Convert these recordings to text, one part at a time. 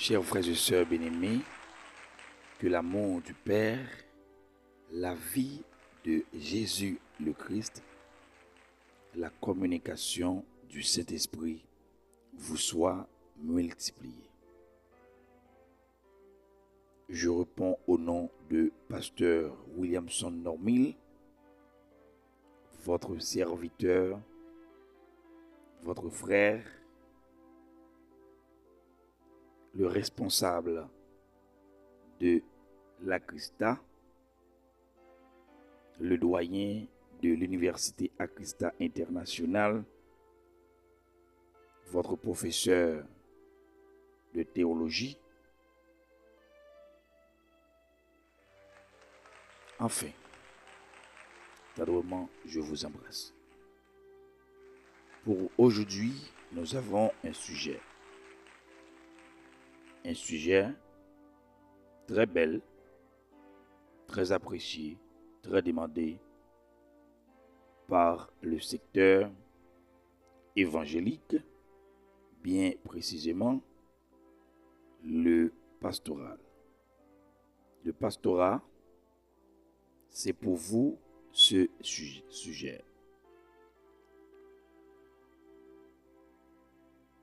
Chers frères et sœurs bien-aimés, que l'amour du Père, la vie de Jésus le Christ, la communication du Saint-Esprit vous soit multipliée. Je réponds au nom de Pasteur Williamson Normil, votre serviteur, votre frère, le responsable de la Christa, le doyen de l'Université Akrista Internationale, votre professeur de théologie. Enfin, tendrement, je vous embrasse. Pour aujourd'hui, nous avons un sujet très bel, très apprécié, très demandé par le secteur évangélique, bien précisément le pastoral. Le pastorat, c'est pour vous ce sujet.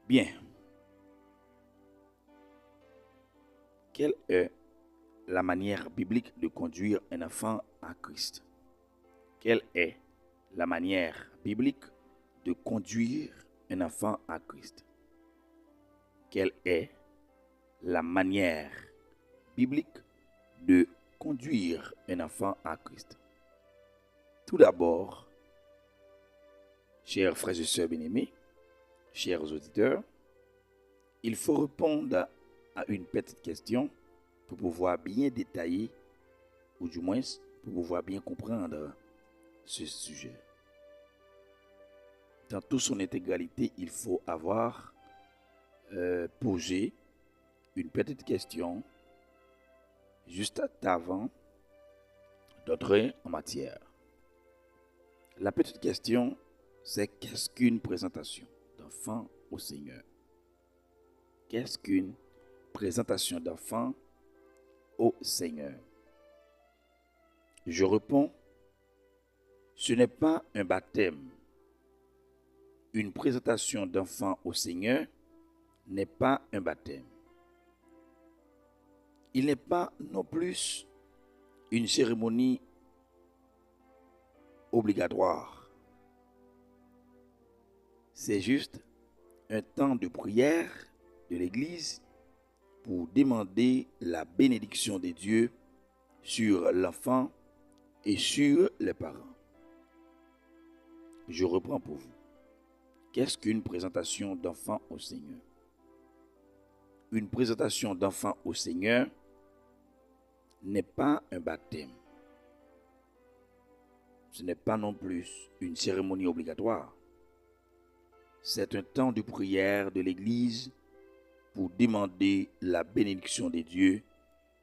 Bien. Quelle est la manière biblique de conduire un enfant à Christ? Quelle est la manière biblique de conduire un enfant à Christ? Quelle est la manière biblique de conduire un enfant à Christ? Tout d'abord, chers frères et sœurs bien-aimés, chers auditeurs, il faut répondre à une petite question pour pouvoir bien détailler, ou du moins pour pouvoir bien comprendre ce sujet. Dans toute son intégralité, il faut avoir posé une petite question juste avant d'entrer en matière. La petite question, c'est qu'est-ce qu'une présentation d'enfant au Seigneur? Qu'est-ce qu'une présentation d'enfant au Seigneur? Je réponds, ce n'est pas un baptême. Une présentation d'enfant au Seigneur n'est pas un baptême. Il n'est pas non plus une cérémonie obligatoire. C'est juste un temps de prière de l'Église pour demander la bénédiction de Dieu sur l'enfant et sur les parents. Je reprends pour vous. Qu'est-ce qu'une présentation d'enfant au Seigneur? Une présentation d'enfant au Seigneur n'est pas un baptême. Ce n'est pas non plus une cérémonie obligatoire. C'est un temps de prière de l'Église pour demander la bénédiction de Dieu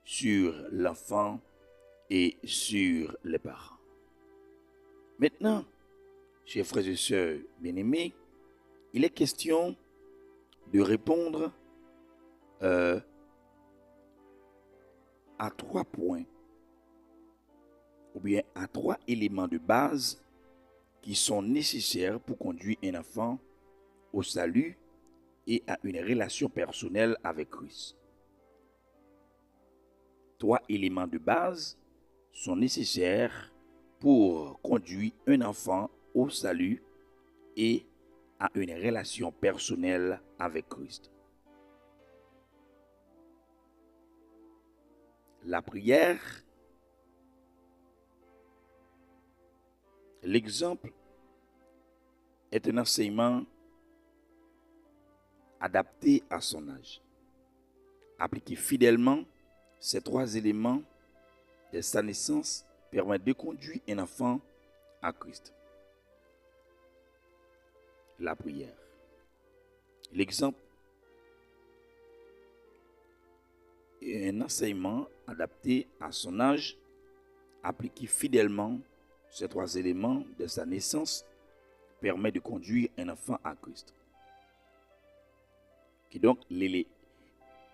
sur l'enfant et sur les parents. Maintenant, chers frères et sœurs bien-aimés, il est question de répondre à 3 points, ou bien à 3 éléments de base qui sont nécessaires pour conduire un enfant au salut et à une relation personnelle avec Christ. 3 éléments de base sont nécessaires pour conduire un enfant au salut et à une relation personnelle avec Christ. La prière, l'exemple, est un enseignement adapté à son âge. Appliquer fidèlement ces 3 éléments de sa naissance permet de conduire un enfant à Christ. La prière. L'exemple est un enseignement adapté à son âge, appliqué fidèlement ces 3 éléments de sa naissance permet de conduire un enfant à Christ. Et donc,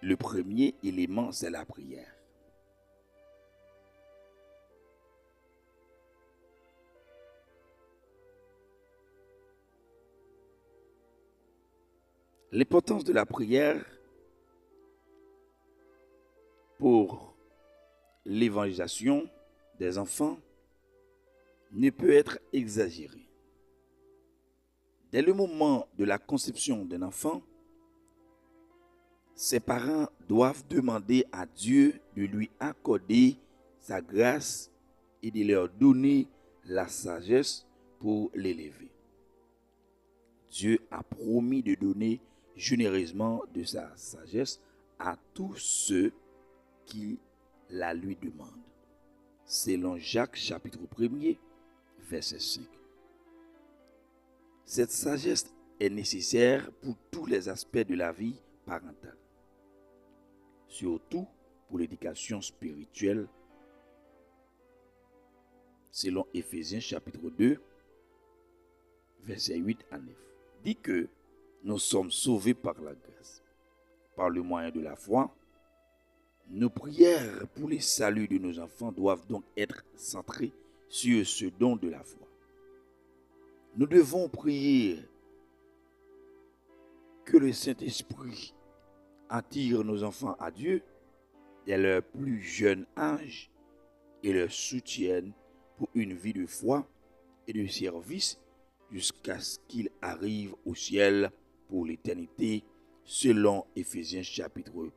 le premier élément, c'est la prière. L'importance de la prière pour l'évangélisation des enfants ne peut être exagérée. Dès le moment de la conception d'un enfant, ses parents doivent demander à Dieu de lui accorder sa grâce et de leur donner la sagesse pour l'élever. Dieu a promis de donner généreusement de sa sagesse à tous ceux qui la lui demandent. Selon Jacques chapitre 1er, verset 5. Cette sagesse est nécessaire pour tous les aspects de la vie parentale, surtout pour l'éducation spirituelle, selon Éphésiens chapitre 2, verset 8 à 9. Dit que nous sommes sauvés par la grâce, par le moyen de la foi. Nos prières pour le salut de nos enfants doivent donc être centrées sur ce don de la foi. Nous devons prier que le Saint-Esprit attire nos enfants à Dieu dès leur plus jeune âge et leur soutienne pour une vie de foi et de service jusqu'à ce qu'ils arrivent au ciel pour l'éternité, selon Éphésiens chapitre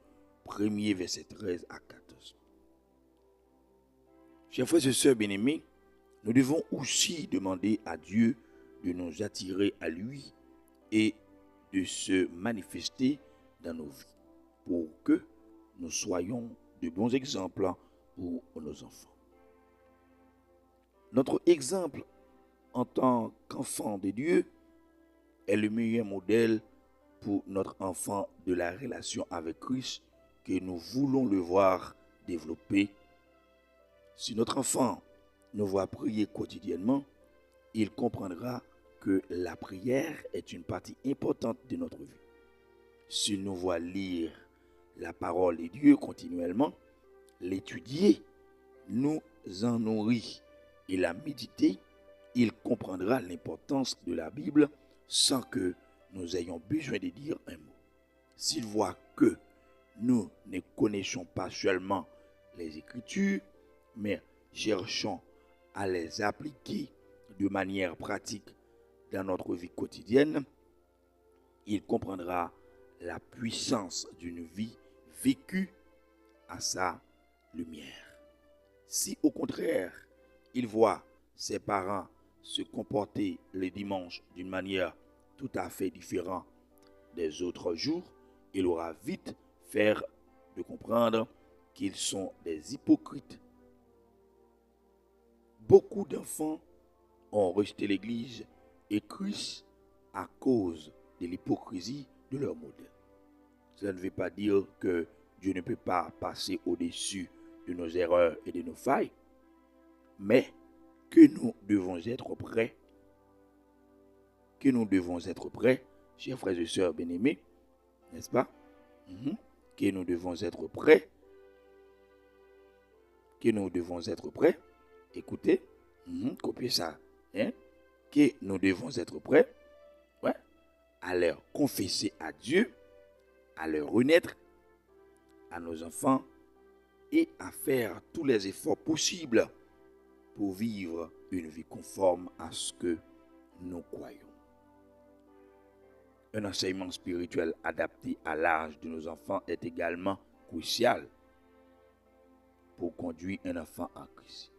1er, verset 13 à 14. Chers frères et sœurs bien-aimés, nous devons aussi demander à Dieu de nous attirer à lui et de se manifester dans nos vies pour que nous soyons de bons exemples pour nos enfants. Notre exemple en tant qu'enfant de Dieu est le meilleur modèle pour notre enfant de la relation avec Christ que nous voulons le voir développer. Si notre enfant nous voit prier quotidiennement, il comprendra que la prière est une partie importante de notre vie. S'il nous voit lire la parole de Dieu continuellement, l'étudier, nous en nourrir et la méditer, il comprendra l'importance de la Bible sans que nous ayons besoin de dire un mot. S'il voit que nous ne connaissons pas seulement les Écritures, mais cherchons à les appliquer de manière pratique dans notre vie quotidienne, il comprendra la puissance d'une vie vécue à sa lumière. Si au contraire, il voit ses parents se comporter le dimanche d'une manière tout à fait différente des autres jours, il aura vite faire de comprendre qu'ils sont des hypocrites. Beaucoup d'enfants ont rejeté l'Église et Christ à cause de l'hypocrisie de leur modèle. Cela ne veut pas dire que Dieu ne peut pas passer au-dessus de nos erreurs et de nos failles, mais que nous devons être prêts, chers frères et sœurs bien-aimés, n'est-ce pas? Que nous devons être prêts, écoutez, copiez ça, que nous devons être prêts, à leur confesser à Dieu, à leur renaître, à nos enfants, et à faire tous les efforts possibles pour vivre une vie conforme à ce que nous croyons. Un enseignement spirituel adapté à l'âge de nos enfants est également crucial pour conduire un enfant en Christ.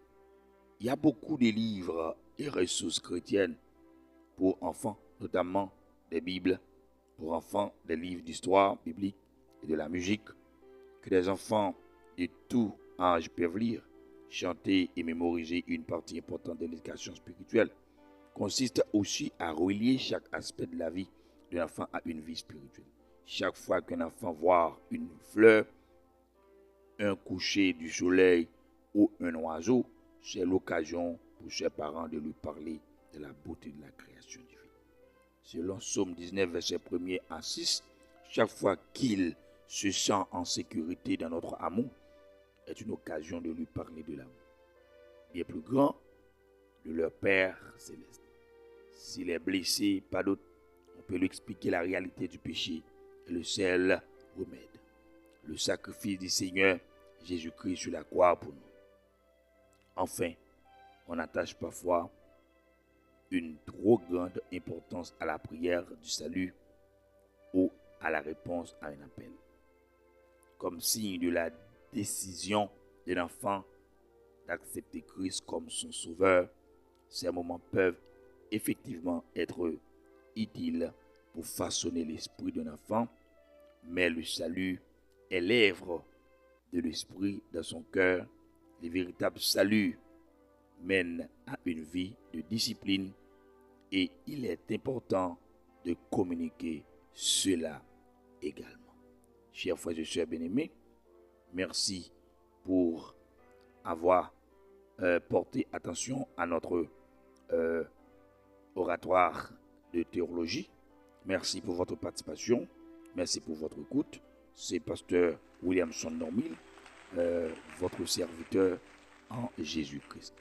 Il y a beaucoup de livres et ressources chrétiennes pour enfants, notamment des Bibles pour enfants, des livres d'histoire biblique et de la musique que les enfants de tout âge peuvent lire. Chanter et mémoriser une partie importante de l'éducation spirituelle consiste aussi à relier chaque aspect de la vie d'un enfant à une vie spirituelle. Chaque fois qu'un enfant voit une fleur, un coucher du soleil ou un oiseau, c'est l'occasion pour ses parents de lui parler de la beauté de la création divine. Selon Psaume 19, verset 1er à 6, chaque fois qu'il se sent en sécurité dans notre amour est une occasion de lui parler de l'amour bien plus grand de leur Père céleste. S'il est blessé par d'autres, on peut lui expliquer la réalité du péché et le seul remède, le sacrifice du Seigneur Jésus-Christ sur la croix pour nous. Enfin, on attache parfois une trop grande importance à la prière du salut ou à la réponse à un appel. Comme signe de la décision de l'enfant d'accepter Christ comme son sauveur, ces moments peuvent effectivement être utiles pour façonner l'esprit d'un enfant, mais le salut est l'œuvre de l'esprit dans son cœur. Le véritable salut mène à une vie de discipline et il est important de communiquer cela également. Chers frères et sœurs bien-aimés, merci pour avoir porté attention à notre oratoire de théologie. Merci pour votre participation. Merci pour votre écoute. C'est Pasteur Williamson Normil, votre serviteur en Jésus-Christ.